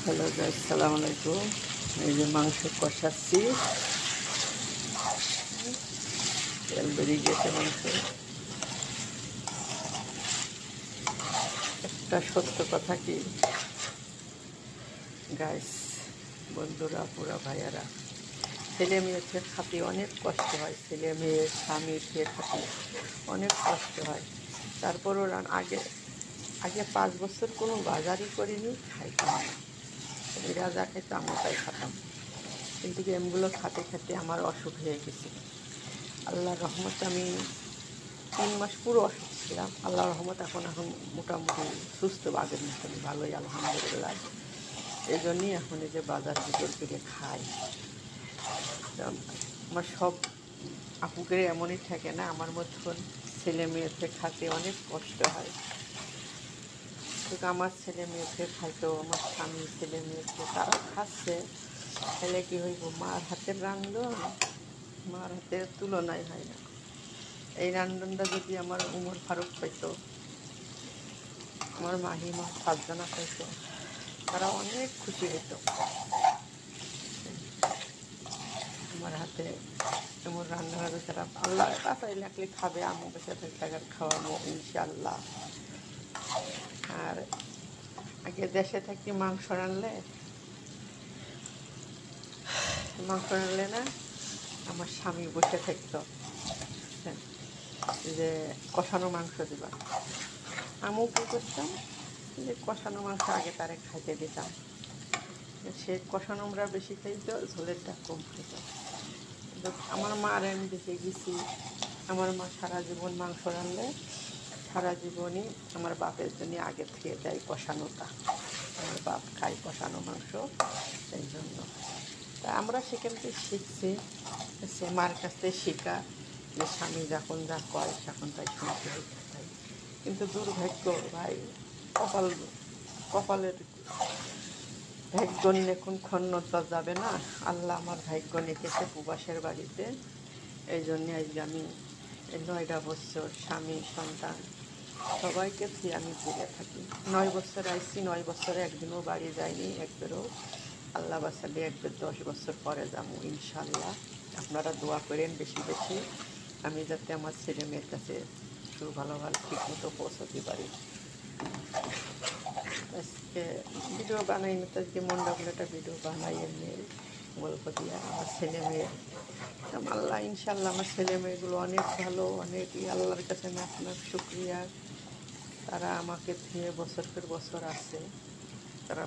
Hello guys, সালাম আলাইকুম। এই যে মাংস কষাচ্ছি, তেল বেরিয়ে গেছে মাংস। একটা সত্য কথা কি গাইস, বন্ধুরা, পুরা ভাইয়ারা, ছেলে মেয়েকে খাতে অনেক কষ্ট হয়। ছেলে মেয়ে স্বামী খেয়ে খাতে অনেক কষ্ট হয়। তারপরও আগে আগে 5 বছর কোনো বাজারই করিনি, খাইতাম না। এরা যা খেতে আমি তাই খাতাম, কিন্তু গেমগুলো খাতে খেতে আমার অসুখ হয়ে গেছিল। আল্লাহর রহমতে আমি 3 মাস পুরো অসুখ ছিলাম। আল্লাহর রহমত এখন এখন মোটামুটি সুস্থ, আগের মতন ভালোই, আলহামদুলিল্লাহ। এই জন্যই এখন এই যে বাজার বিক্রি করে খাই। আমার সব আপুকে এমনই থাকে না, আমার মতন ছেলে মেয়েকে খাতে অনেক কষ্ট হয়। কিন্তু আমার ছেলে মেয়েকে খাইতেও, আমার স্বামী ছেলে মেয়েকে তারা খাচ্ছে, তাহলে কি হইব? মার হাতের রান্ধন মার হাতের তুলনায় হয় না। এই রান্ধনটা যদি আমার উমর ফারুক পাইতো, আমার মাহিমা সাতজনা পাইতো, তারা অনেক খুশি হতো। আমার হাতে এমন রান্না হবে, তারা আল্লাহ কাছাই লাগলে খাবে, আমি বসে থাকি টাকার খাওয়াবো ইনশাল্লাহ। আর আগে দেশে থাকি মাংস রানলে না, আমার স্বামী বসে থাকতো যে কষানো মাংস দিবা। আমিও কী করতাম, যে কষানো মাংস আগে তারে খাইতে দিতাম। সে কষানো আমরা বেশি খাইতো, ঝোলেরটা কম খাইতো। কিন্তু আমার মার আমি দেখে গেছি, আমার মা সারা জীবন মাংস রানলে সারা জীবনই আমার বাপের জন্য আগে থেকে দেয় কষানোটা। আমার বাপ খায় কষানো মাংস, এই জন্য। তা আমরা সেখান থেকে শিখছি, সে মার কাছ থেকে শেখা, যে স্বামী যখন যা কয় তখন তাই শুনতে হইতে হয়। কিন্তু দুর্ভাগ্য ভাই, কপাল কপালের ভাগ্য নিয়ে কোন ক্ষণতা যাবে না। আল্লাহ আমার ভাগ্য নিকেছে প্রবাসের বাড়িতে। এই জন্যে আজকে আমি 9টা বছর স্বামী সন্তান সবাইকে দিয়ে আমি ঘুরে থাকি। 9 বছর আইসি, 9 বছরে একদিনও বাড়ি যায়নি, একবারও। আল্লাহ বাসালে একবার 10 বছর পরে যাবো ইনশাল্লাহ। আপনারা দোয়া করেন বেশি বেশি, আমি যাতে আমার ছেলে মেয়ের কাছে একটু ভালো ভালো ঠিক মতো পৌঁছতে পারি। আজকে ভিডিও বানাই না, তো আজকে মনটা বলে একটা ভিডিও বানাই, এমনি গল্প দিয়ে আমার ছেলে মেয়ে। আল্লাহ ইনশাল্লাহ আমার ছেলে মেয়েগুলো অনেক ভালো, অনেকই আল্লাহর কাছে লাখ লাখ শুক্রিয়া। তারা আমাকে দিয়ে বছর পর বছর আছে। তারা